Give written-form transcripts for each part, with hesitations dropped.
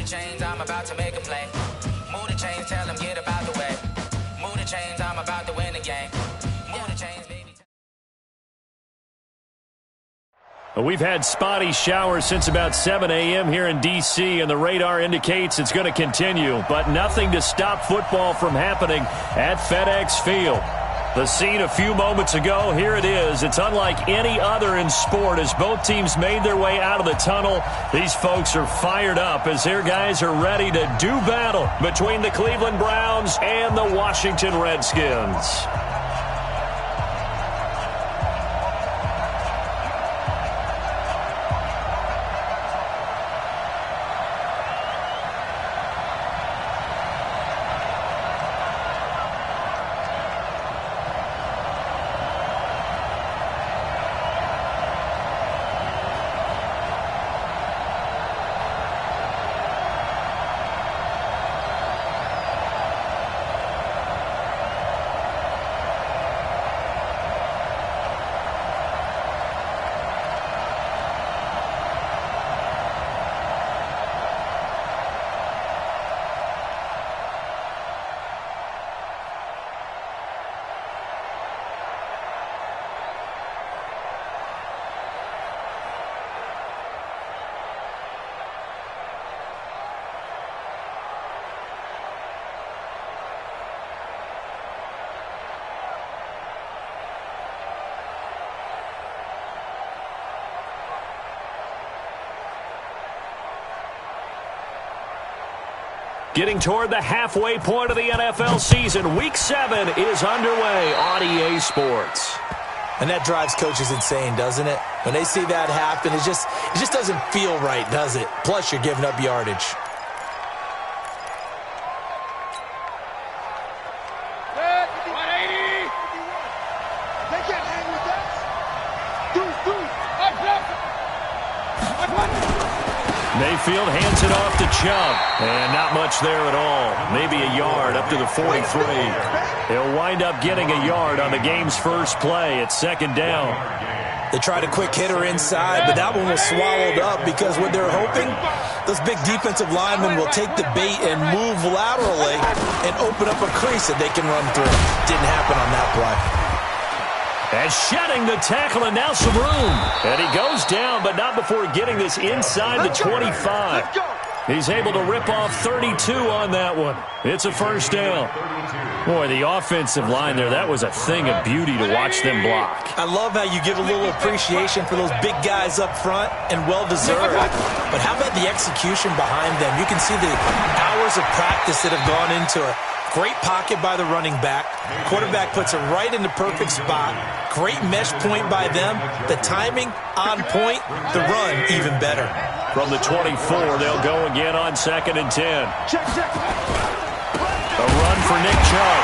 chains, I'm about to make a play. Move the chains, tell them get about the way. Move the chains, I'm about to win the game. Move the chains, baby. We've had spotty showers since about 7 a.m. here in D.C., and the radar indicates it's going to continue, but nothing to stop football from happening at FedEx Field. The scene a few moments ago, here it is. It's unlike any other in sport as both teams made their way out of the tunnel. These folks are fired up as their guys are ready to do battle between the Cleveland Browns and the Washington Redskins. Getting toward the halfway point of the NFL season, Week 7 is underway on EA Sports. And that drives coaches insane, doesn't it? When they see that happen, it just doesn't feel right, does it? Plus, you're giving up yardage. Mayfield hands it off to Chubb, and not much there at all. Maybe a yard up to the 43. He'll wind up getting a yard on the game's first play at second down. They tried a quick hitter inside, but that one was swallowed up because what they're hoping, those big defensive linemen will take the bait and move laterally and open up a crease that they can run through. Didn't happen on that play. And shedding the tackle, and now some room. And he goes down, but not before getting this inside the 25. He's able to rip off 32 on that one. It's a first down. Boy, the offensive line there, that was a thing of beauty to watch them block. I love how you give a little appreciation for those big guys up front, and well-deserved. But how about the execution behind them? You can see the hours of practice that have gone into it. Great pocket by the running back. Quarterback puts it right in the perfect spot. Great mesh point by them. The timing on point. The run even better. From the 24, they'll go again on 2nd and 10. A run for Nick Chubb.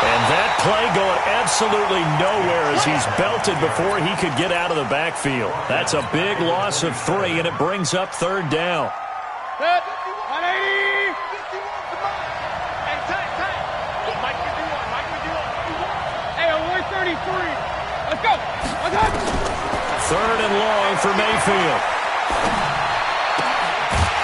And that play going absolutely nowhere as he's belted before he could get out of the backfield. That's a big loss of 3, and it brings up 3rd down. 180. Let's go. Third and long for Mayfield.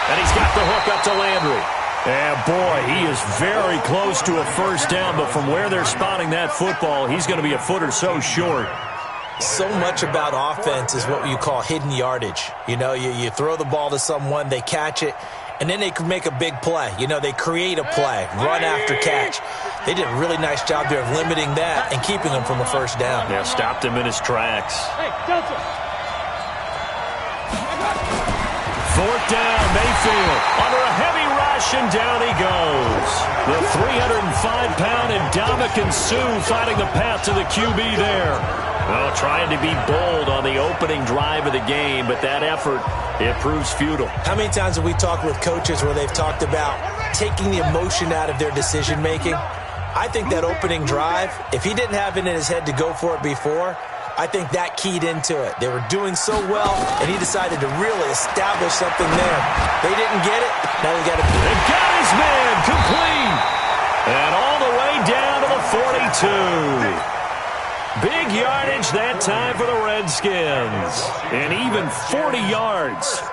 And he's got the hook up to Landry. And boy, he is very close to a first down, but from where they're spotting that football, he's going to be a foot or so short. So much about offense is what you call hidden yardage. You know, you throw the ball to someone, they catch it, and then they can make a big play. You know, they create a play, run after catch. They did a really nice job there of limiting that and keeping him from a first down. Yeah, stopped him in his tracks. Hey, Delta. 4th down, Mayfield under a heavy rush, and down he goes. The 305-pound Ndamukong Suh finding the path to the QB there. Well, trying to be bold on the opening drive of the game, but that effort, it proves futile. How many times have we talked with coaches where they've talked about taking the emotion out of their decision-making? I think that opening drive, if he didn't have it in his head to go for it before, I think that keyed into it. They were doing so well, and he decided to really establish something there. They didn't get it. Now they got it. They got his man complete. And all the way down to the 42. Big yardage that time for the Redskins. And even 40 yards.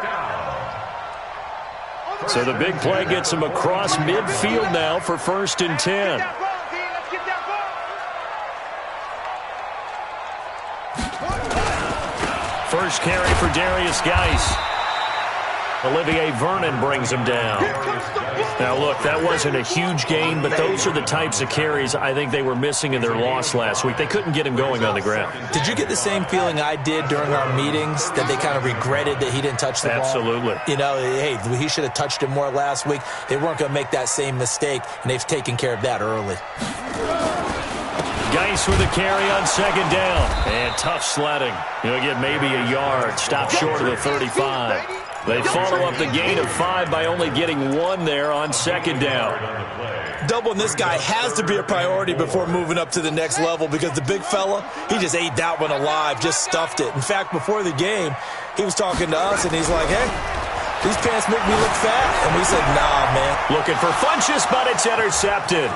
So the big play gets him across midfield now for 1st and 10. First carry for Darius Geis. Olivier Vernon brings him down. Now, look, that wasn't a huge gain, but those are the types of carries I think they were missing in their loss last week. They couldn't get him going on the ground. Did you get the same feeling I did during our meetings, that they kind of regretted that he didn't touch the ball? Absolutely. You know, hey, he should have touched it more last week. They weren't going to make that same mistake, and they've taken care of that early. Geis with a carry on 2nd down. And tough sledding. He'll get maybe a yard. Stop short of the 35. They follow up the gain of 5 by only getting 1 there on 2nd down. Doubling this guy has to be a priority before moving up to the next level, because the big fella, he just ate that one alive, just stuffed it. In fact, before the game, he was talking to us, and he's like, hey, these pants make me look fat. And we said, nah, man. Looking for Funchess, but it's intercepted.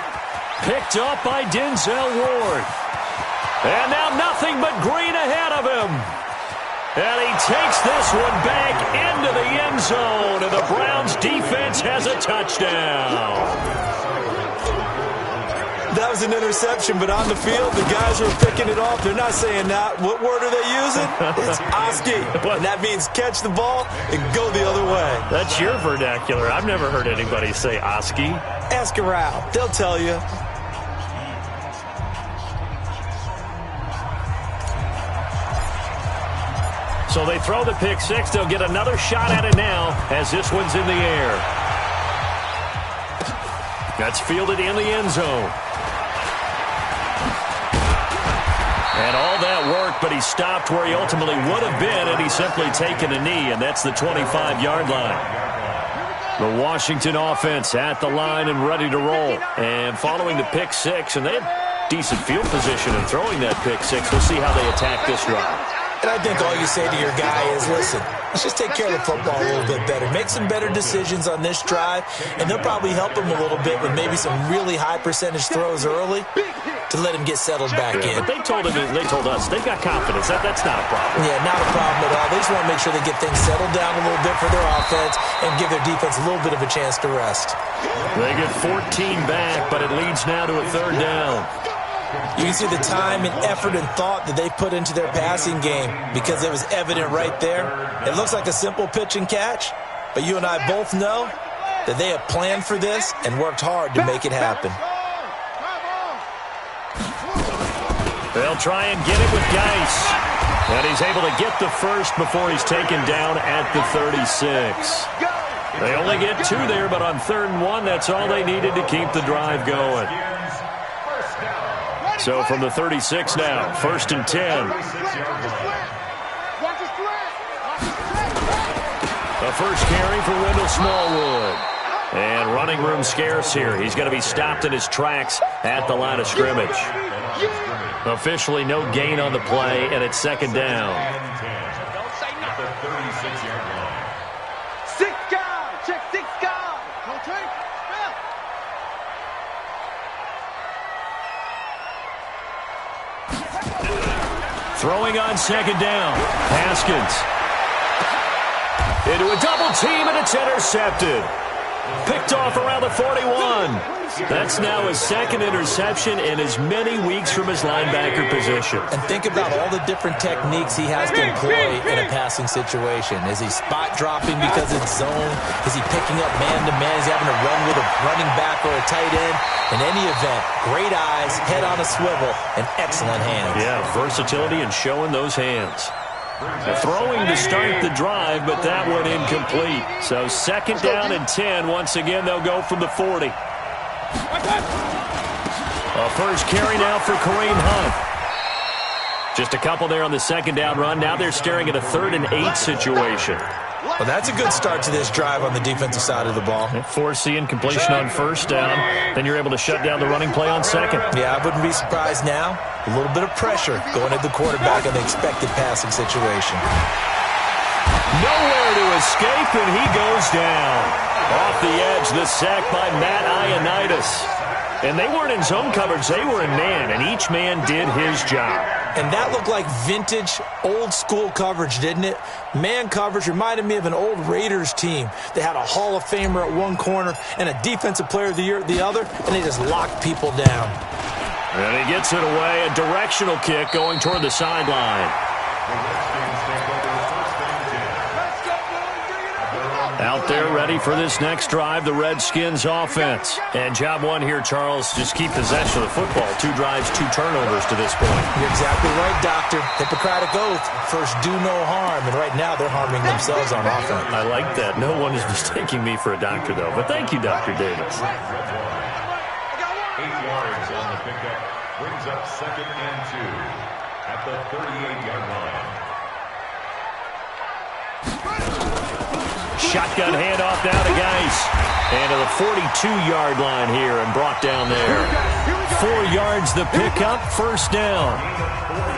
Picked up by Denzel Ward. And now nothing but green ahead of him. And he takes this one back into the end zone, and the Browns defense has a touchdown. That was an interception, but on the field, the guys were picking it off. They're not saying that. What word are they using? It's Oski, and that means catch the ball and go the other way. That's your vernacular. I've never heard anybody say Oski. Ask around. They'll tell you. So they throw the pick 6. They'll get another shot at it now as this one's in the air. That's fielded in the end zone. And all that work, but he stopped where he ultimately would have been, and he's simply taken a knee, and that's the 25-yard line. The Washington offense at the line and ready to roll. And following the pick 6, and they had decent field position in throwing that pick 6. We'll see how they attack this drive. And I think all you say to your guy is, listen, let's just take care of the football a little bit better. Make some better decisions on this drive, and they'll probably help him a little bit with maybe some really high percentage throws early to let him get settled back in. But they told us they've got confidence. That's not a problem. Yeah, not a problem at all. They just want to make sure they get things settled down a little bit for their offense and give their defense a little bit of a chance to rest. They get 14 back, but it leads now to a 3rd down. You can see the time and effort and thought that they put into their passing game, because it was evident right there. It looks like a simple pitch and catch, but you and I both know that they have planned for this and worked hard to make it happen. They'll try and get it with Geis. And he's able to get the first before he's taken down at the 36. They only get 2 there, but on 3rd and 1, that's all they needed to keep the drive going. So from the 36 now, 1st and 10. The first carry for Wendell Smallwood. And running room scarce here. He's going to be stopped in his tracks at the line of scrimmage. Officially no gain on the play, and it's 2nd down. Throwing on 2nd down. Haskins. Into a double team, and it's intercepted. Picked off around the 41. That's now his 2nd interception in as many weeks from his linebacker position. And think about all the different techniques he has to employ in a passing situation. Is he spot dropping because it's zone? Is he picking up man-to-man? Is he having to run with a running back or a tight end? In any event, great eyes, head on a swivel, and excellent hands. Yeah, versatility and showing those hands. Throwing to start the drive, but that one incomplete. So 2nd down and 10. Once again, they'll go from the 40. A first carry now for Kareem Hunt. Just a couple there on the 2nd down run. Now they're staring at a 3rd and 8 situation. Well, that's a good start to this drive on the defensive side of the ball. Forcing incompletion on 1st down. Then you're able to shut down the running play on 2nd. Yeah, I wouldn't be surprised now. A little bit of pressure going at the quarterback in the expected passing situation. Nowhere to escape, and he goes down. Off the edge, the sack by Matt Ioannidis. And they weren't in zone coverage, they were in man, and each man did his job. And that looked like vintage, old-school coverage, didn't it? Man coverage reminded me of an old Raiders team. They had a Hall of Famer at one corner and a Defensive Player of the Year at the other, and they just locked people down. And he gets it away, a directional kick going toward the sideline. Out there ready for this next drive, the Redskins offense. And job one here, Charles, just keep possession of the football. 2 drives, 2 turnovers to this point. You're exactly right, Doctor. Hippocratic oath, first do no harm. And right now they're harming themselves on offense. I like that. No one is mistaking me for a doctor, though. But thank you, Dr. Davis. 8 yards on the pickup. Brings up 2nd and 2 at the 38-yard line. Shotgun handoff now to Geis. And to the 42-yard line here and brought down there. 4 yards the pickup, first down.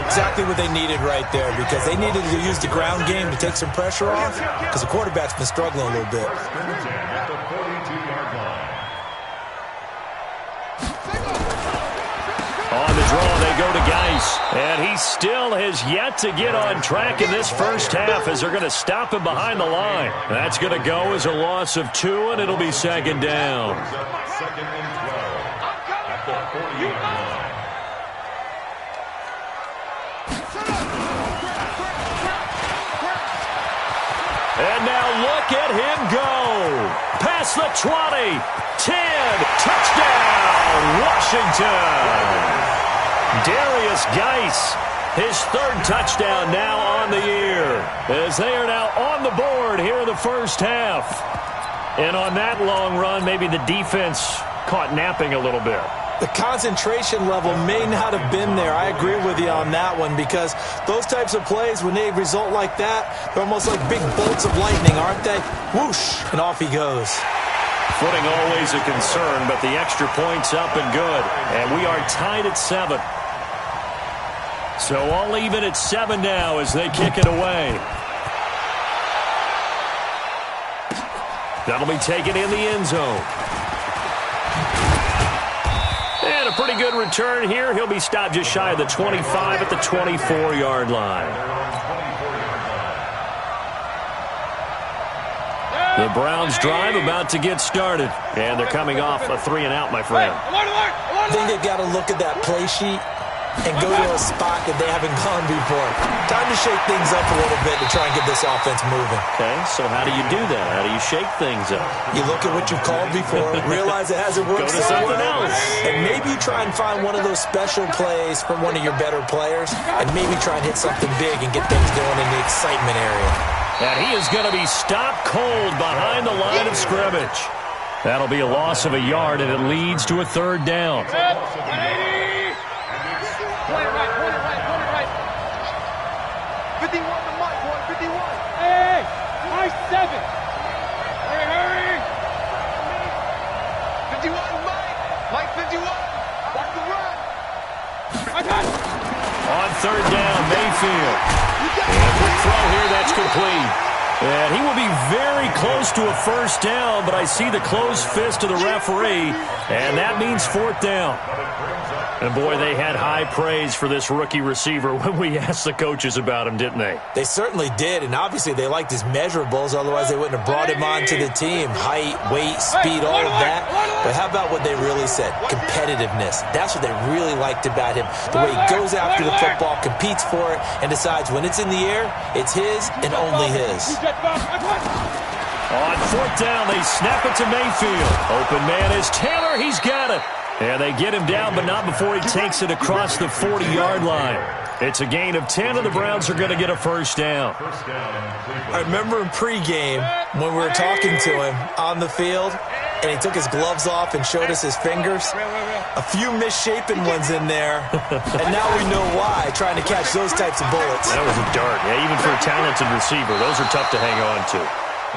Exactly what they needed right there, because they needed to use the ground game to take some pressure off, because the quarterback's been struggling a little bit. At the 42-yard line. On the draw, they go to Geis. And he still has yet to get on track in this first half as they're going to stop him behind the line. That's going to go as a loss of 2, and it'll be 2nd down. 2nd and 12 at the 40-yard line. And now look at him go. Past the 20, 10, touchdown, Washington. Darius Geis, his 3rd touchdown now on the year, as they are now on the board here in the first half. And on that long run, maybe the defense caught napping a little bit. The concentration level may not have been there. I agree with you on that one, because those types of plays, when they result like that, they're almost like big bolts of lightning, aren't they? Whoosh, and off he goes. Footing always a concern, but the extra point's up and good. And we are tied at 7. So I'll leave it at 7 now as they kick it away. That'll be taken in the end zone. And a pretty good return here. He'll be stopped just shy of the 25 at the 24-yard line. The Browns drive about to get started. And they're coming off a 3-and-out, my friend. I think they've got to look at that play sheet and go to a spot that they haven't gone before. Time to shake things up a little bit to try and get this offense moving. Okay, so how do you do that? How do you shake things up? You look at what you've called before, realize it hasn't worked Go to something else. and maybe you try and find one of those special plays from one of your better players, and maybe try and hit something big and get things going in the excitement area. And he is going to be stopped cold behind the line of scrimmage. That'll be a loss of a yard, and it leads to a 3rd down. 51 to Mike, boy, 51. Hey, Mike 7. Hurry. 51, Mike. Mike 51. Watch the run. I got it. On 3rd down, Mayfield. And quick throw here, that's complete. And he will be very close to a first down, but I see the closed fist of the referee, and that means 4th down. And, boy, they had high praise for this rookie receiver when we asked the coaches about him, didn't they? They certainly did, and obviously they liked his measurables, otherwise they wouldn't have brought him onto the team. Height, weight, speed, all of that. But how about what they really said? Competitiveness. That's what they really liked about him. The way he goes after the football, competes for it, and decides when it's in the air, it's his and only his. On 4th down, they snap it to Mayfield. Open man is Taylor. He's got it. And they get him down, but not before he takes it across the 40-yard line. It's a gain of 10, and the Browns are going to get a first down. I remember in pregame when we were talking to him on the field, and he took his gloves off and showed us his fingers. A few misshapen ones in there, and now we know why, trying to catch those types of bullets. That was a dart. Yeah, even for a talented receiver, those are tough to hang on to.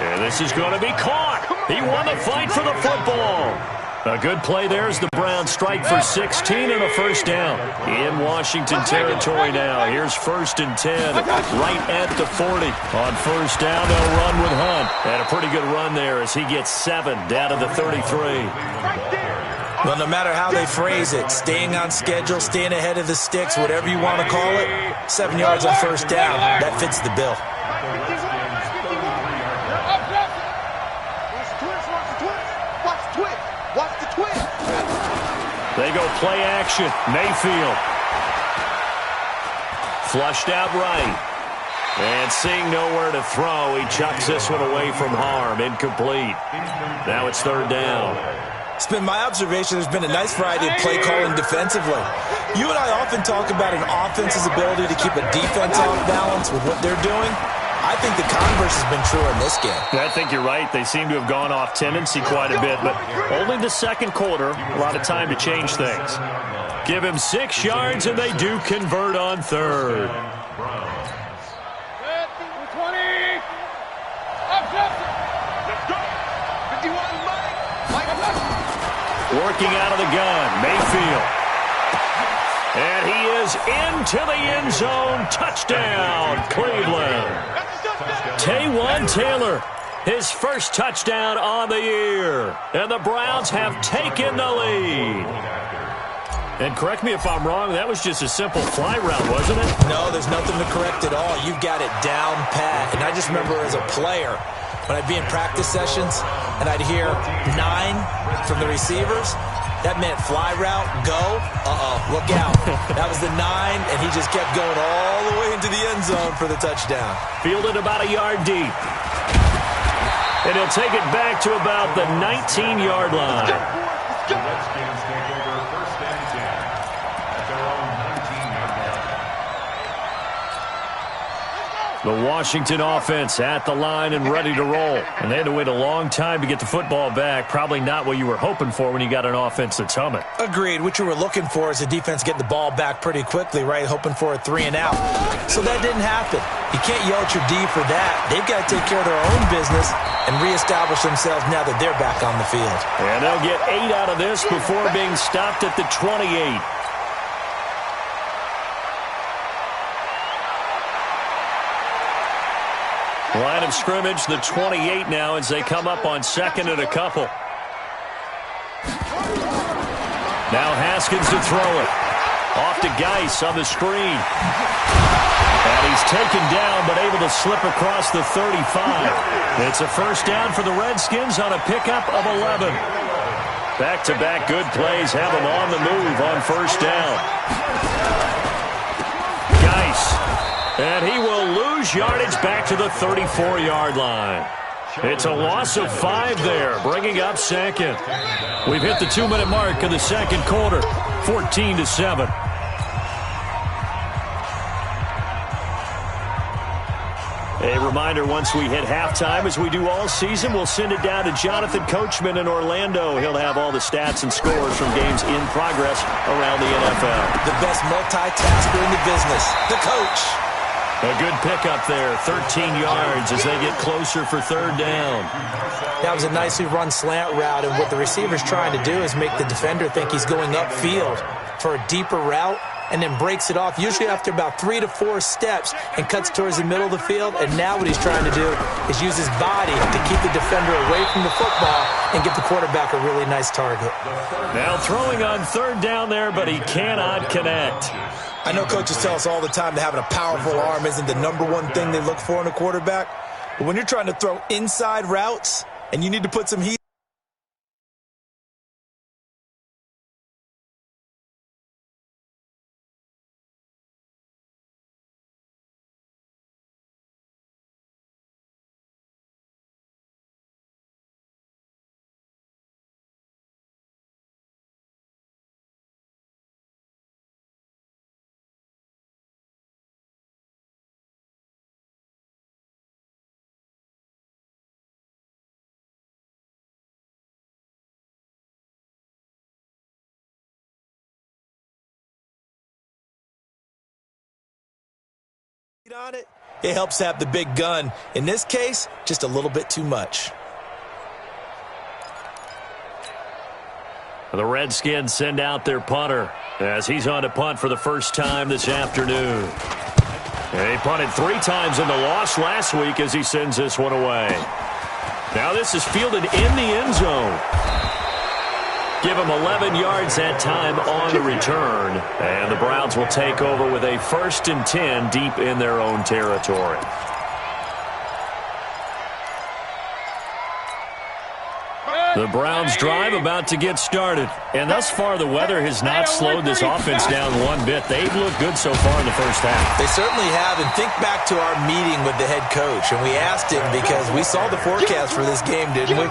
And this is going to be caught. He won the fight for the football. A good play there as the Browns strike for 16 and a first down. In Washington territory now. Here's 1st and 10, right at the 40. On first down, they'll run with Hunt. And a pretty good run there as he gets 7 down to the 33. Right there. Well, no matter how they phrase it, staying on schedule, staying ahead of the sticks, whatever you want to call it, 7 yards on first down, that fits the bill. They go play action. Mayfield. Flushed out right. And seeing nowhere to throw, he chucks this one away from harm. Incomplete. Now it's third down. It's been my observation there's been a nice variety of play calling defensively. You and I often talk about an offense's ability to keep a defense off balance with what they're doing. I think the converse has been true in this game. I think you're right. They seem to have gone off tendency quite a bit, but only the second quarter, a lot of time to change things. Give him 6 yards, and they do convert on third. Working out of the gun, Mayfield. And he is into the end zone. Touchdown, Cleveland. Taywan Taylor, his first touchdown on the year. And the Browns have taken the lead. And correct me if I'm wrong, that was just a simple fly route, wasn't it? No, there's nothing to correct at all. You've got it down pat. And I just remember as a player, when I'd be in practice sessions and I'd hear 9 from the receivers, that meant fly route, go, look out. That was the 9, and he just kept going all the way into the end zone for the touchdown. Fielded about a yard deep. And he'll take it back to about the 19-yard line. The Redskins take over first and 10 at their own 19-yard line. The Washington offense at the line and ready to roll. And they had to wait a long time to get the football back. Probably not what you were hoping for when you got an offense that's humming. Agreed. What you were looking for is the defense getting the ball back pretty quickly, right? Hoping for a 3 and out. So that didn't happen. You can't yell at your D for that. They've got to take care of their own business and reestablish themselves now that they're back on the field. And they'll get 8 out of this before being stopped at the 28. Line of scrimmage, the 28 now as they come up on second and a couple. Now Haskins to throw it. Off to Geis on the screen. And he's taken down but able to slip across the 35. It's a first down for the Redskins on a pickup of 11. Back-to-back good plays have them on the move on first down. Geis. And he will lose yardage back to the 34-yard line. It's a loss of 5 there, bringing up second. We've hit the 2-minute mark of the second quarter, 14-7. A reminder, once we hit halftime, as we do all season, we'll send it down to Jonathan Coachman in Orlando. He'll have all the stats and scores from games in progress around the NFL. The best multitasker in the business, the coach. A good pickup there, 13 yards as they get closer for third down. That was a nicely run slant route, and what the receiver's trying to do is make the defender think he's going upfield for a deeper route, and then breaks it off, usually after about 3 to 4 steps, and cuts towards the middle of the field. And now what he's trying to do is use his body to keep the defender away from the football and give the quarterback a really nice target. Now throwing on third down there, but he cannot connect. I know coaches tell us all the time that having a powerful arm isn't the #1 thing they look for in a quarterback. But when you're trying to throw inside routes and you need to put some heat, on it, it helps have the big gun. In this case, just a little bit too much. The Redskins send out their punter as he's on to punt for the first time this afternoon. He punted 3 times in the loss last week as he sends this one away. Now this is fielded in the end zone. Give them 11 yards that time on the return. And the Browns will take over with a 1st and 10 deep in their own territory. The Browns drive about to get started. And thus far, the weather has not slowed this offense down one bit. They've looked good so far in the first half. They certainly have. And think back to our meeting with the head coach. And we asked him, because we saw the forecast for this game, didn't we?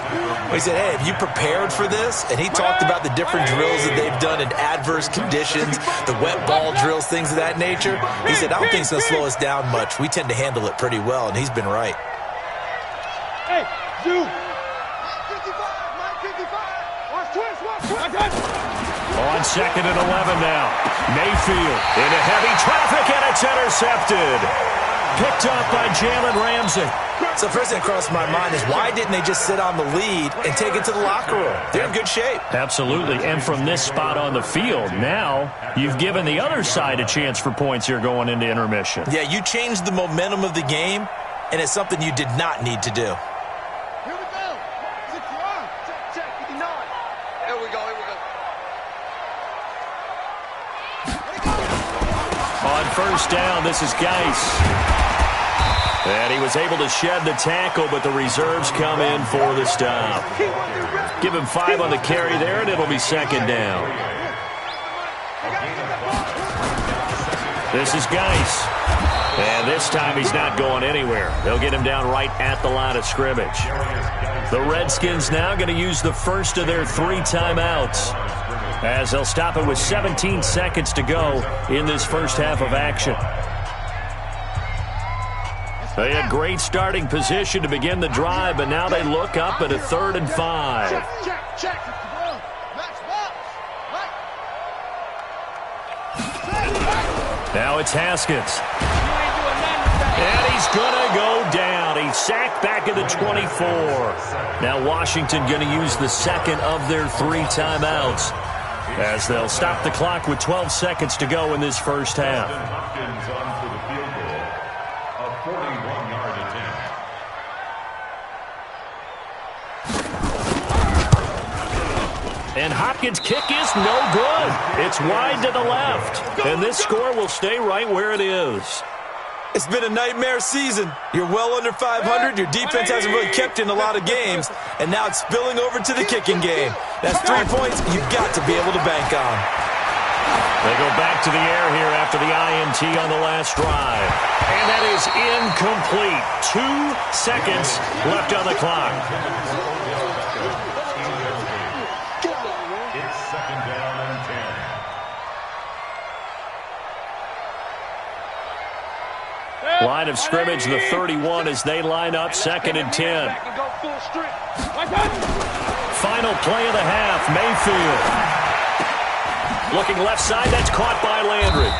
We said, hey, have you prepared for this? And he talked about the different drills that they've done in adverse conditions, the wet ball drills, things of that nature. He said, I don't think it's going to slow us down much. We tend to handle it pretty well, and he's been right. Hey, you. On 2nd and 11 now. Mayfield into heavy traffic, and it's intercepted. Picked up by Jalen Ramsey. So first thing that crossed my mind is, why didn't they just sit on the lead and take it to the locker room? They're in good shape. Absolutely. And from this spot on the field, now you've given the other side a chance for points here going into intermission. Yeah, you changed the momentum of the game, and it's something you did not need to do. On 1st down, this is Geis. And he was able to shed the tackle, but the reserves come in for the stop. Give him 5 on the carry there, and it'll be 2nd down. This is Geis. And this time he's not going anywhere. They'll get him down right at the line of scrimmage. The Redskins now going to use the first of their 3 timeouts, as they'll stop it with 17 seconds to go in this first half of action. They had great starting position to begin the drive, but now they look up at a 3rd and 5. Now it's Haskins. And he's going to go down. He's sacked back at the 24. Now Washington going to use the 2nd of their 3 timeouts, as they'll stop the clock with 12 seconds to go in this first half. Hopkins on for the field goal, a 41-yard attempt. And Hopkins' kick is no good. It's wide to the left. And this score will stay right where it is. It's been a nightmare season. You're well under 500. Your defense hasn't really kept in a lot of games. And now it's spilling over to the kicking game. That's 3 points you've got to be able to bank on. They go back to the air here after the INT on the last drive. And that is incomplete. 2 seconds left on the clock. It's 2nd down and 10. Line of scrimmage, the 31, as they line up 2nd and 10. Final play of the half, Mayfield. Looking left side, that's caught by Landry.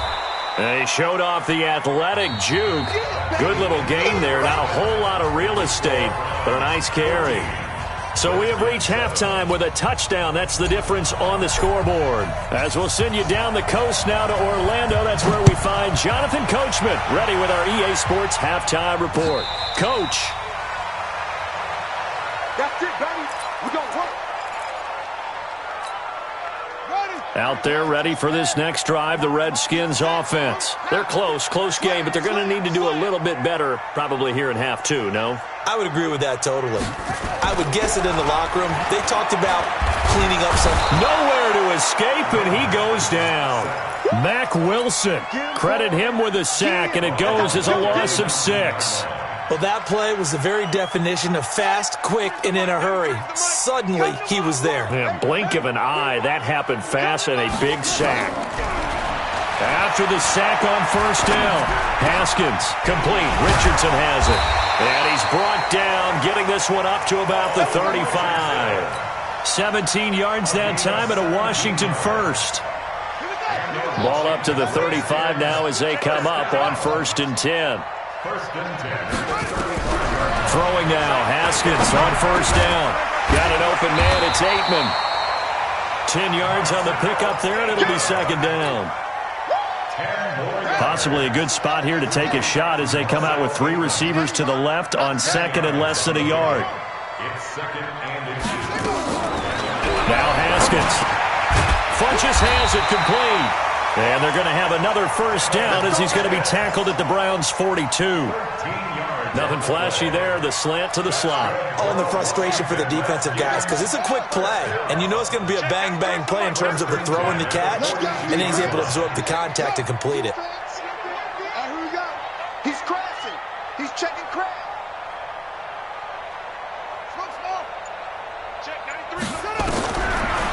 They showed off the athletic juke. Good little gain there, not a whole lot of real estate, but a nice carry. So we have reached halftime with a touchdown. That's the difference on the scoreboard. As we'll send you down the coast now to Orlando, that's where we find Jonathan Coachman, ready with our EA Sports Halftime Report. Coach. That's it, baby. We gonna work. Out there ready for this next drive, the Redskins offense. They're close game, but they're going to need to do a little bit better probably here in half 2, no? I would agree with that totally. I would guess it in the locker room. They talked about cleaning up some. Nowhere to escape, and he goes down. Mack Wilson, credit him with a sack, and it goes as a loss of 6. Well, that play was the very definition of fast, quick, and in a hurry. Suddenly, he was there. Yeah, blink of an eye, that happened fast, and a big sack. After the sack on 1st down, Haskins complete. Richardson has it. And he's brought down, getting this one up to about the 35. 17 yards that time, and a Washington first. Ball up to the 35 now as they come up on 1st and 10. 1st and 10. Throwing now, Haskins on 1st down. Got an open man, it's Aitman. 10 yards on the pickup there, and it'll be 2nd down. Possibly a good spot here to take a shot as they come out with 3 receivers to the left on 2nd and less than a yard. It's 2nd and 2. Now Haskins. Haskins. Funches has it complete. And they're going to have another first down as he's going to be tackled at the Browns' 42. Nothing flashy there, the slant to the slot. Oh, and the frustration for the defensive guys, because it's a quick play, and you know it's going to be a bang-bang play in terms of the throw and the catch, and then he's able to absorb the contact and complete it. Here we go. He's crashing. He's checking crash. Small. Check 93.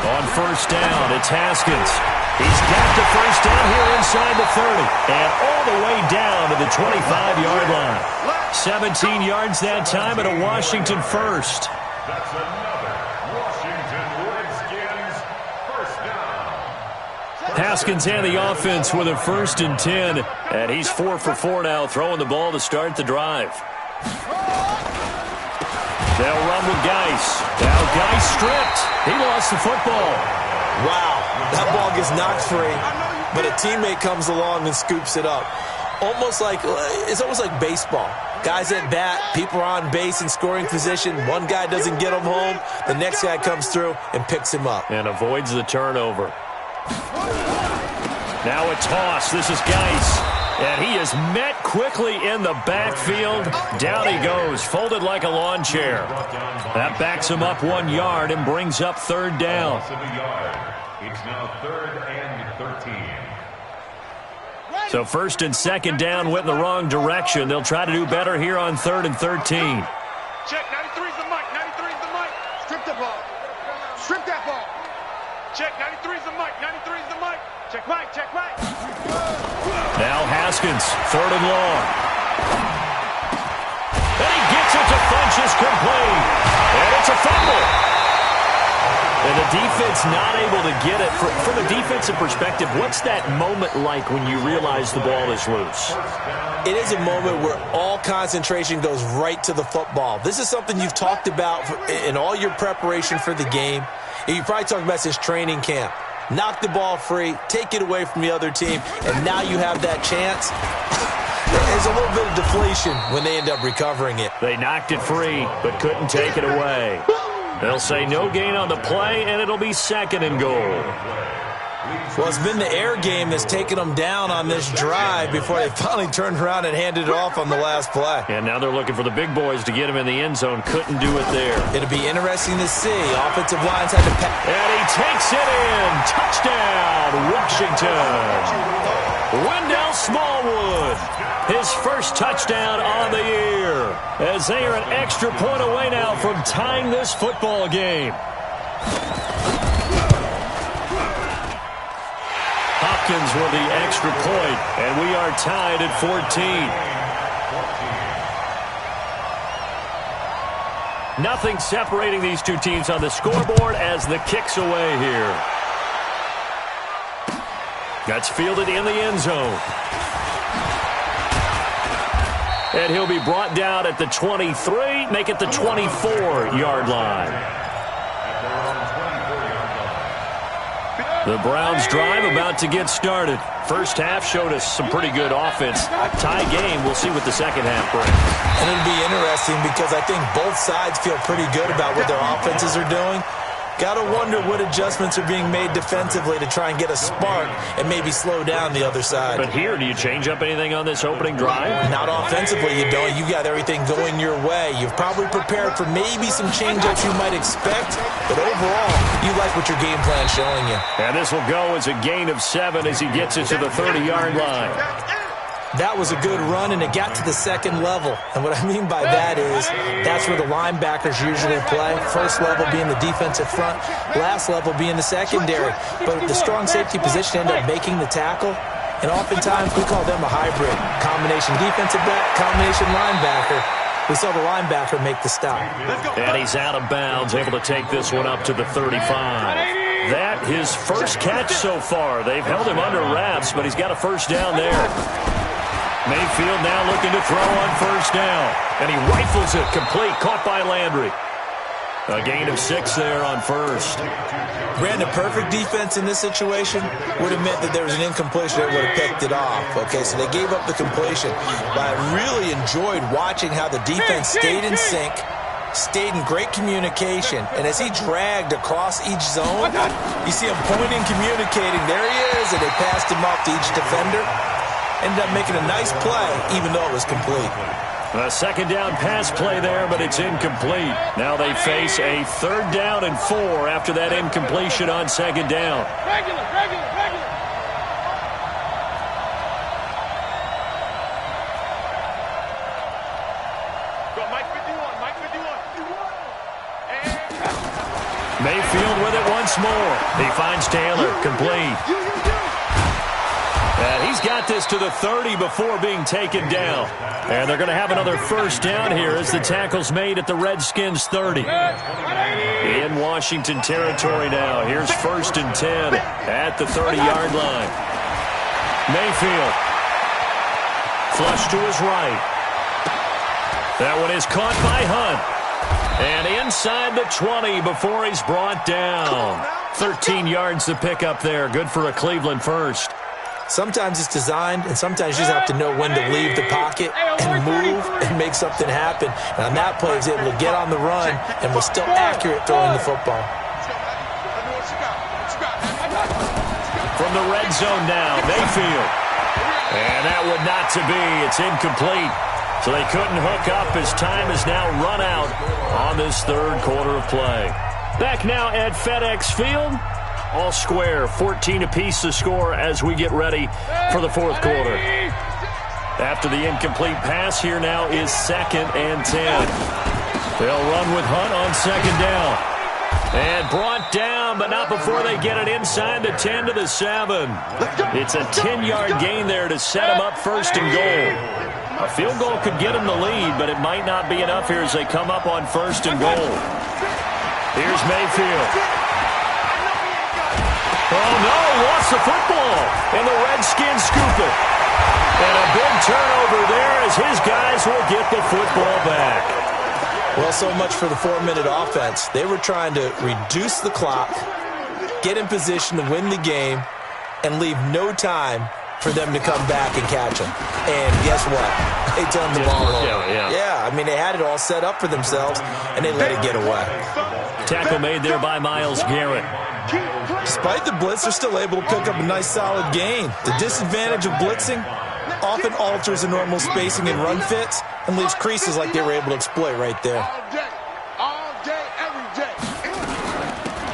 On first down, it's Haskins. He's got the first down here inside the 30 and all the way down to the 25-yard line. 17 yards that time and a Washington first. That's another Washington Redskins first down. Haskins and the offense with a 1st and 10. And he's 4 for 4 now, throwing the ball to start the drive. They'll run with Geis. Now Geis stripped. He lost the football. Wow, that ball gets knocked free, but a teammate comes along and scoops it up. It's almost like baseball. Guys at bat, people are on base in scoring position. One guy doesn't get him home. The next guy comes through and picks him up. And avoids the turnover. Now a toss. This is Geis. And he is met quickly in the backfield. Down he goes, folded like a lawn chair. That backs him up 1 yard and brings up 3rd down. It's now 3rd and 13. So 1st and 2nd down went in the wrong direction. They'll try to do better here on 3rd and 13. Check 93's the mic. 93's the mic. Strip the ball. Strip that ball. Check 93's the mic. 93's the mic. Check right. Check right. Now Haskins, 3rd and long. And he gets it to Funches complete. And it's a fumble. And the defense not able to get it. From a defensive perspective, what's that moment like when you realize the ball is loose? It is a moment where all concentration goes right to the football. This is something you've talked about in all your preparation for the game. And you probably talked about since training camp. Knock the ball free, take it away from the other team, and now you have that chance. There's a little bit of deflation when they end up recovering it. They knocked it free, but couldn't take it away. They'll say no gain on the play, and it'll be 2nd and goal. Well, it's been the air game that's taken them down on this drive before they finally turned around and handed it off on the last play. And now they're looking for the big boys to get him in the end zone. Couldn't do it there. It'll be interesting to see. Offensive lines had to pass. And he takes it in. Touchdown, Washington. Wendell Smallwood, his first touchdown on the year, as they are an extra point away now from tying this football game. Hopkins with the extra point, and we are tied at 14. Nothing separating these two teams on the scoreboard as the kick's away here. That's fielded in the end zone. And he'll be brought down at the 23, make it the 24-yard line. The Browns drive about to get started. First half showed us some pretty good offense. Tie game, we'll see what the second half brings. And it'll be interesting because I think both sides feel pretty good about what their offenses are doing. Got to wonder what adjustments are being made defensively to try and get a spark and maybe slow down the other side. But here, do you change up anything on this opening drive? Not offensively, you don't. You got everything going your way. You've probably prepared for maybe some change-ups you might expect, but overall, you like what your game plan's showing you. And this will go as a gain of 7 as he gets it to the 30-yard line. That was a good run, and it got to the second level. And what I mean by that is that's where the linebackers usually play. First level being the defensive front, last level being the secondary. But the strong safety position ended up making the tackle. And oftentimes we call them a hybrid. Combination defensive back, combination linebacker. We saw the linebacker make the stop. And he's out of bounds, able to take this one up to the 35. That his first catch so far. They've held him under wraps, but he's got a first down there. Mayfield now looking to throw on first down. And he rifles it complete, caught by Landry. A gain of 6 there on first. Brandon, perfect defense in this situation would have meant that there was an incompletion that would have picked it off. Okay, so they gave up the completion. But I really enjoyed watching how the defense stayed in sync, stayed in great communication, and as he dragged across each zone, you see him pointing, communicating. There he is, and they passed him off to each defender. Ended up making a nice play, even though it was complete. A second down pass play there, but it's incomplete. Now they face a 3rd down and 4 after that incompletion on second down. Regular. Go, Mike 51. Mayfield with it once more. He finds Taylor, complete. And he's got this to the 30 before being taken down. And they're going to have another first down here as the tackle's made at the Redskins 30. In Washington territory now. Here's 1st and 10 at the 30-yard line. Mayfield. Flush to his right. That one is caught by Hunt. And inside the 20 before he's brought down. 13 yards to pick up there. Good for a Cleveland first. Sometimes it's designed, and sometimes you just have to know when to leave the pocket and move and make something happen. And on that play, he was able to get on the run and was still accurate throwing the football. From the red zone now, Mayfield. And that would not to be. It's incomplete. So they couldn't hook up as time is now run out on this 3rd quarter of play. Back now at FedEx Field. All square, 14 apiece to score as we get ready for the 4th quarter. After the incomplete pass, here now is 2nd and 10. They'll run with Hunt on 2nd down. And brought down, but not before they get it inside the 10 to the 7. It's a 10-yard gain there to set them up 1st and goal. A field goal could get them the lead, but it might not be enough here as they come up on 1st and goal. Here's Mayfield. Oh, no, lost the football, and the Redskins scoop it. And a big turnover there as his guys will get the football back. Well, so much for the 4-minute offense. They were trying to reduce the clock, get in position to win the game, and leave no time for them to come back and catch them. And guess what? They turned the ball over. Yeah, I mean, they had it all set up for themselves, and they let it get away. Tackle made there by Myles Garrett. Despite the blitz, they're still able to pick up a nice, solid gain. The disadvantage of blitzing often alters the normal spacing and run fits and leaves creases like they were able to exploit right there. All day, every day.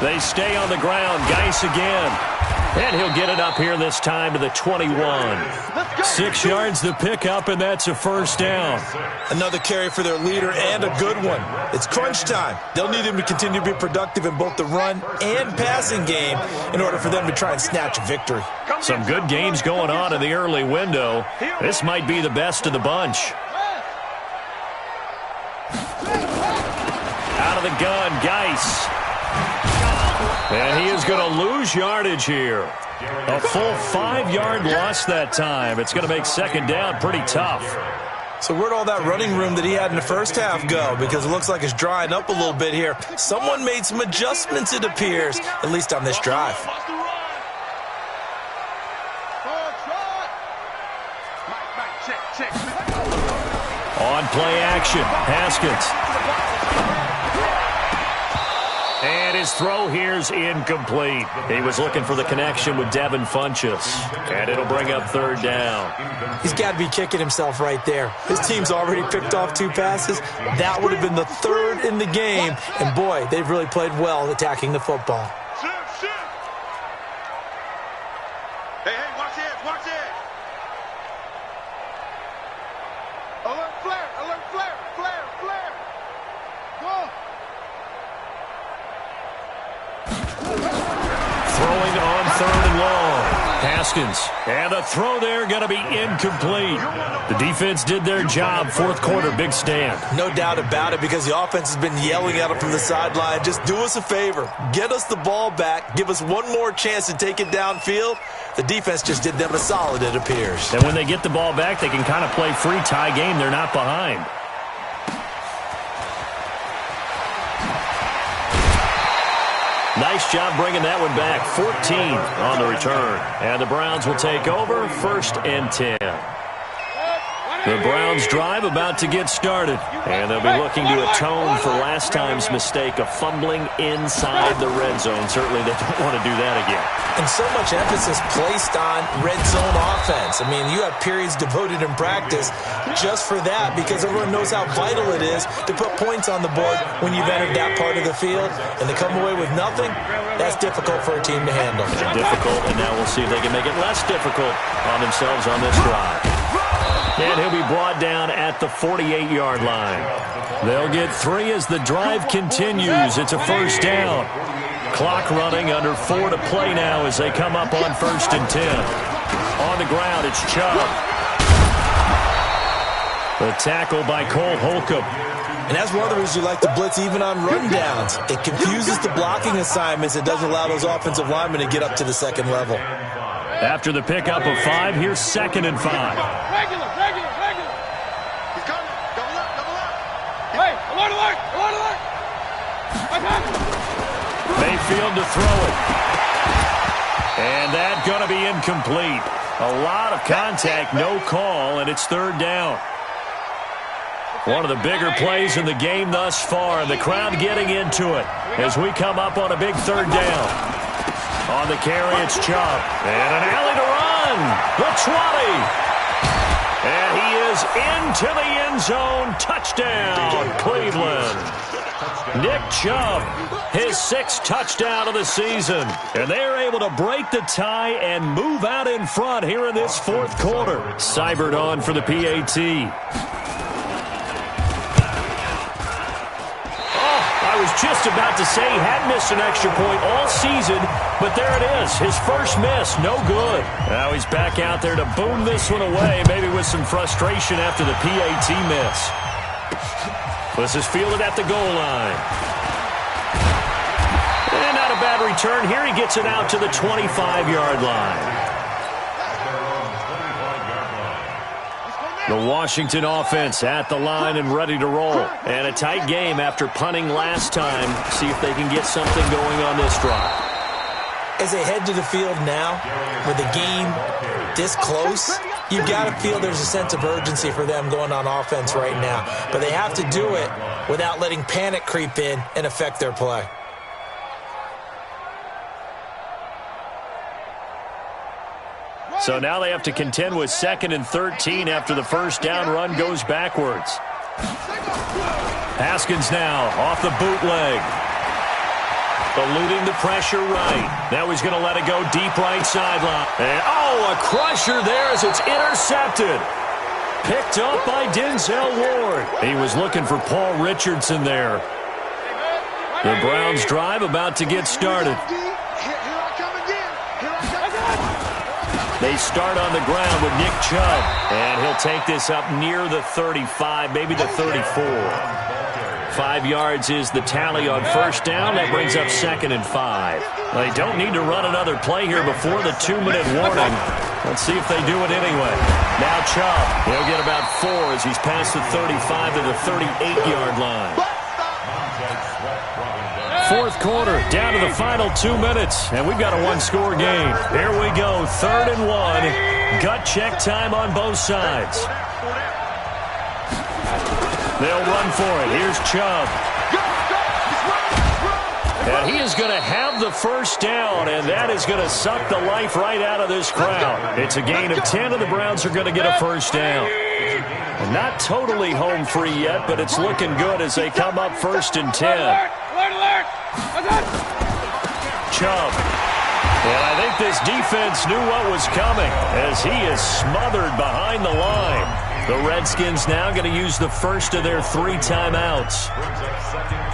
They stay on the ground. Geis again. And he'll get it up here this time to the 21. 6 yards to pick up, and that's a 1st down. Another carry for their leader and a good one. It's crunch time. They'll need him to continue to be productive in both the run and passing game in order for them to try and snatch a victory. Some good games going on in the early window. This might be the best of the bunch. Out of the gun, Geis. And he is going to lose yardage here. A full 5-yard loss that time. It's going to make 2nd down pretty tough. So where'd all that running room that he had in the first half go? Because it looks like it's drying up a little bit here. Someone made some adjustments, it appears, at least on this drive. On play action, Haskins. And his throw here's incomplete. He was looking for the connection with Devin Funchess. And it'll bring up 3rd down. He's got to be kicking himself right there. His team's already picked off 2 passes. That would have been the 3rd in the game. And, boy, they've really played well attacking the football. Hey, watch it. Alert flare. Go. Throwing on 3rd and long. Haskins. And the throw there going to be incomplete. The defense did their job. 4th quarter, big stand. No doubt about it, because the offense has been yelling at them from the sideline. Just do us a favor. Get us the ball back. Give us one more chance to take it downfield. The defense just did them a solid, it appears. And when they get the ball back, they can kind of play free tie game. They're not behind. Nice job bringing that one back. 14 on the return. And the Browns will take over 1st and 10. The Browns drive about to get started, and they'll be looking to atone for last time's mistake of fumbling inside the red zone. Certainly they don't want to do that again. And so much emphasis placed on red zone offense. I mean, you have periods devoted in practice just for that because everyone knows how vital it is to put points on the board when you've entered that part of the field. And to come away with nothing, that's difficult for a team to handle. Difficult, and now we'll see if they can make it less difficult on themselves on this drive. And he'll be brought down at the 48-yard line. They'll get 3 as the drive continues. It's a first down. Clock running, under 4 to play now as they come up on 1st and 10. On the ground, it's Chubb. The tackle by Cole Holcomb. And that's one of the reasons you like to blitz even on rundowns. It confuses the blocking assignments. It doesn't allow those offensive linemen to get up to the second level. After the pickup of 5, here's 2nd and 5. Regular. He's coming. Double up. Hey, alert. Mayfield to throw it. And that's going to be incomplete. A lot of contact, no call, and it's 3rd down. One of the bigger plays in the game thus far, and the crowd getting into it as we come up on a big 3rd down. On the carry, it's Chubb. And an alley to run. The 20. And he is into the end zone. Touchdown, Cleveland. Nick Chubb, his 6th touchdown of the season. And they're able to break the tie and move out in front here in this 4th quarter. Seibert on for the PAT. I was just about to say he had missed an extra point all season, but there it is. His first miss, no good. Now he's back out there to boom this one away, maybe with some frustration after the PAT miss. This is fielded at the goal line. And not a bad return here. He gets it out to the 25-yard line. The Washington offense at the line and ready to roll. And a tight game after punting last time. See if they can get something going on this drive. As they head to the field now, with the game this close, you've got to feel there's a sense of urgency for them going on offense right now. But they have to do it without letting panic creep in and affect their play. So now they have to contend with 2nd and 13 after the first down run goes backwards. Haskins now off the bootleg. Eluding the pressure right. Now he's going to let it go deep right sideline. And a crusher there as it's intercepted. Picked up by Denzel Ward. He was looking for Paul Richardson there. The Browns drive about to get started. They start on the ground with Nick Chubb, and he'll take this up near the 35, maybe the 34. 5 yards is the tally on first down. That brings up 2nd and 5. They don't need to run another play here before the 2-minute warning. Let's see if they do it anyway. Now Chubb, he'll get about 4 as he's past the 35 to the 38-yard line. 4th quarter, down to the final 2 minutes, and we've got a 1-score game. Here we go, 3rd and 1. Gut check time on both sides. They'll run for it. Here's Chubb. And he is going to have the first down, and that is going to suck the life right out of this crowd. It's a gain of 10, and the Browns are going to get a first down. Not totally home free yet, but it's looking good as they come up 1st and 10. Chubb. And I think this defense knew what was coming as he is smothered behind the line. The Redskins now going to use the first of their 3 timeouts,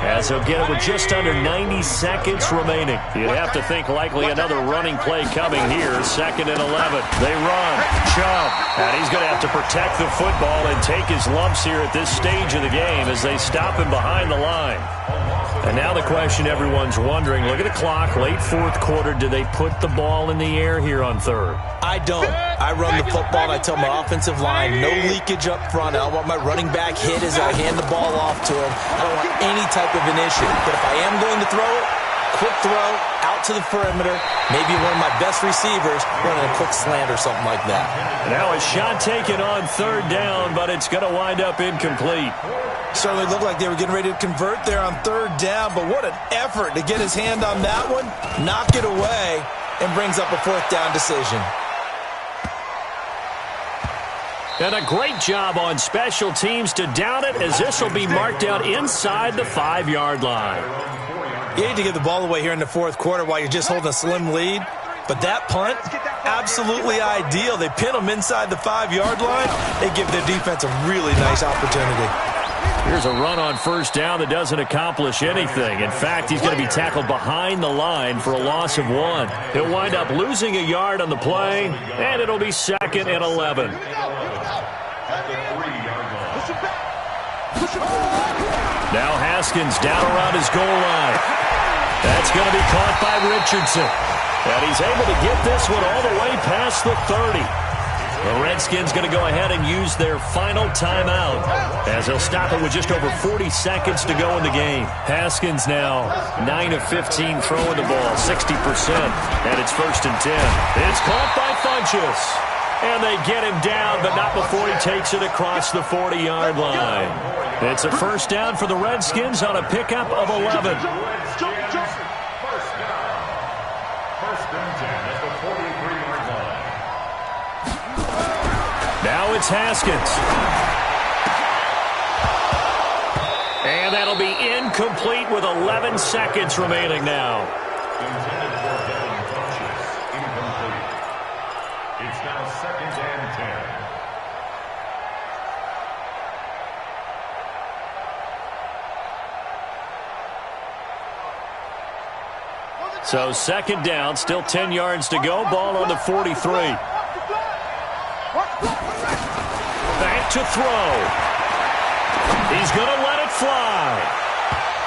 as they'll get it with just under 90 seconds remaining. You'd have to think likely another running play coming here. 2nd and 11. They run. Chubb. And he's going to have to protect the football and take his lumps here at this stage of the game as they stop him behind the line. And now the question everyone's wondering, look at the clock, late 4th quarter, do they put the ball in the air here on 3rd? I don't. I run the football, and I tell my offensive line, no leakage up front. I don't want my running back hit as I hand the ball off to him. I don't want any type of an issue. But if I am going to throw it, quick throw out to the perimeter. Maybe one of my best receivers running a quick slant or something like that. Now a shot taken on third down, but it's going to wind up incomplete. Certainly looked like they were getting ready to convert there on third down, but what an effort to get his hand on that one, knock it away, and brings up a fourth down decision. And a great job on special teams to down it, as this will be marked out inside the 5-yard line. You hate to give the ball away here in the fourth quarter while you're just holding a slim lead, but that punt, absolutely ideal. They pin them inside the 5-yard line. They give their defense a really nice opportunity. Here's a run on first down that doesn't accomplish anything. In fact, he's going to be tackled behind the line for a loss of 1. He'll wind up losing a yard on the play, and it'll be 2nd and 11. Now Haskins down around his goal line. That's going to be caught by Richardson. And he's able to get this one all the way past the 30. The Redskins going to go ahead and use their final timeout, as they'll stop it with just over 40 seconds to go in the game. Haskins now 9 of 15 throwing the ball, 60%, and it's 1st and 10. It's caught by Funchess, and they get him down, but not before he takes it across the 40-yard line. It's a first down for the Redskins on a pickup of 11. First down. 1st and 10 at the 43-yard line. Now it's Haskins. And that'll be incomplete with 11 seconds remaining now. Intended for Devin Funchess. Incomplete. It's now 2nd and 10. So 2nd down, still 10 yards to go. Ball on the 43. Back to throw. He's going to let it fly.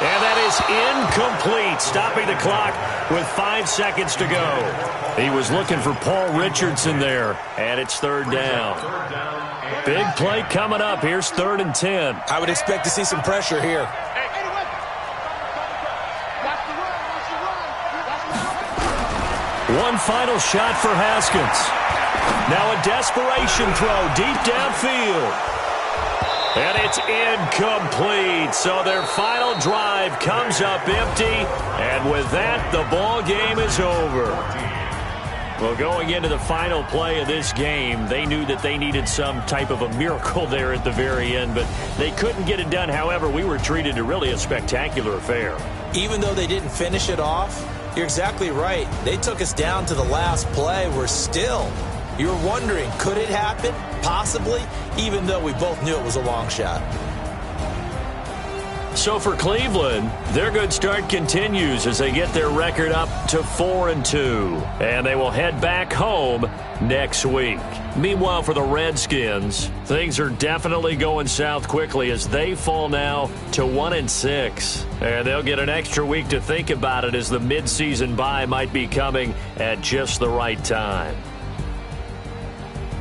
And that is incomplete, stopping the clock with 5 seconds to go. He was looking for Paul Richardson there, and it's 3rd down. Big play coming up. Here's 3rd and 10. I would expect to see some pressure here. One final shot for Haskins. Now a desperation throw deep downfield. And it's incomplete. So their final drive comes up empty. And with that, the ball game is over. Well, going into the final play of this game, they knew that they needed some type of a miracle there at the very end, but they couldn't get it done. However, we were treated to really a spectacular affair. Even though they didn't finish it off, you're exactly right. They took us down to the last play. We're still, you're wondering, could it happen? Possibly, even though we both knew it was a long shot. So for Cleveland, their good start continues as they get their record up to 4-2. And they will head back home next week. Meanwhile, for the Redskins, things are definitely going south quickly as they fall now to 1-6. And they'll get an extra week to think about it as the midseason bye might be coming at just the right time.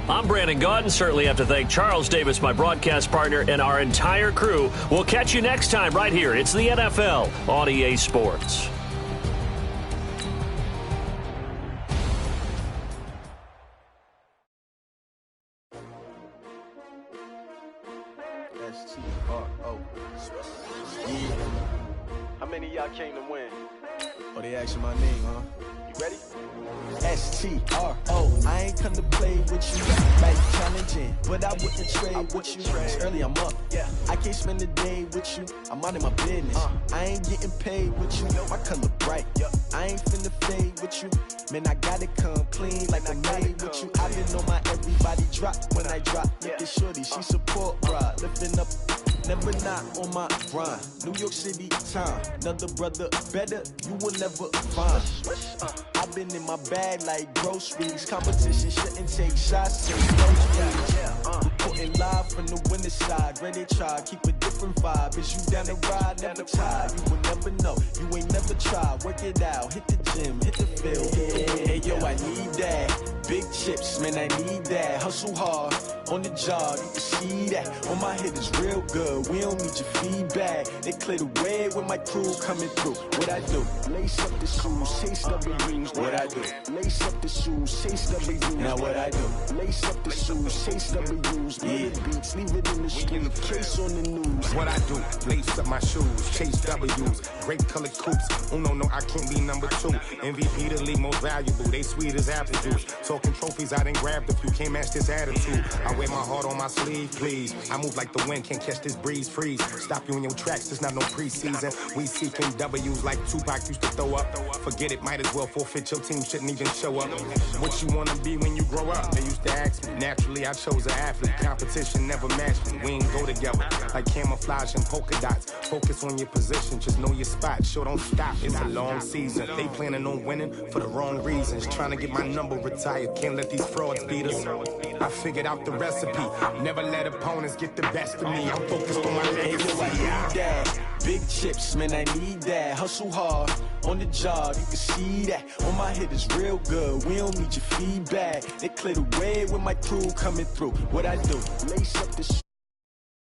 I'm Brandon Gaudin. Certainly have to thank Charles Davis, my broadcast partner, and our entire crew. We'll catch you next time right here. It's the NFL on EA Sports. S-T-R-O. Yeah. How many of y'all came to win? Oh, they asking my name, huh? You ready? S-T-R-O. I ain't come to play with you like challenging, but I wouldn't trade with you. It's early, I'm up. Yeah. I can't spend the day with you. I'm out of my business. I ain't getting paid with you. My color bright. I ain't finna fade with you. Man, I gotta come clean like I made with you. I been on my everybody drop when I drop. Look at shorty, she support ride. Lifting up, never not on my grind. New York City time. Another brother better, you will never find. I've been in my bag like groceries. Competition shouldn't take shots, take groceries. Reporting live from the winter side. Ready to try, keep a different vibe. Is you down the ride, never tired. You will never know, you ain't never tried. Work it out, hit the gym, hit the field. Hey yo, I need that. big chips, man, I need that. Hustle hard, on the job, you can see that. On my head is real good, we don't need your feedback. They clear the way with my crew coming through. What I do? Lace up the shoes, chase W's. What I do? Lace up the shoes, chase W's. Now what I do? Lace up the shoes, chase W's. Yeah, beats, leave it in the street, case on the news. What I do? Lace up my shoes, chase W's. Great colored coops. No, I can't be number 2. MVP the league most valuable. They sweet as apple juice. Talking trophies, I done grabbed a few. Can't match this attitude. I wear my heart on my sleeve, please. I move like the wind, can't catch this breeze. Freeze. Stop you in your tracks. There's not no preseason. We seeking W's like Tupac used to throw up. Forget it, might as well forfeit. Your team shouldn't even show up. What you wanna be when you grow up? They used to ask me. Naturally, I chose an athlete. Competition never matched me. We ain't go together like camouflage and polka dots. Focus on your position, just know your spot. Sure, don't stop. It's a long season. They planning on winning for the wrong reasons. Trying to get my number retired. Can't let these frauds beat us. I figured out the recipe. Never let opponents get the best of me. I'm focused on my legacy. Big chips, man, I need that. Hustle hard, on the job, you can see that. On my head is real good, we don't need your feedback. They clear the way with my crew coming through. What I do? Lace up the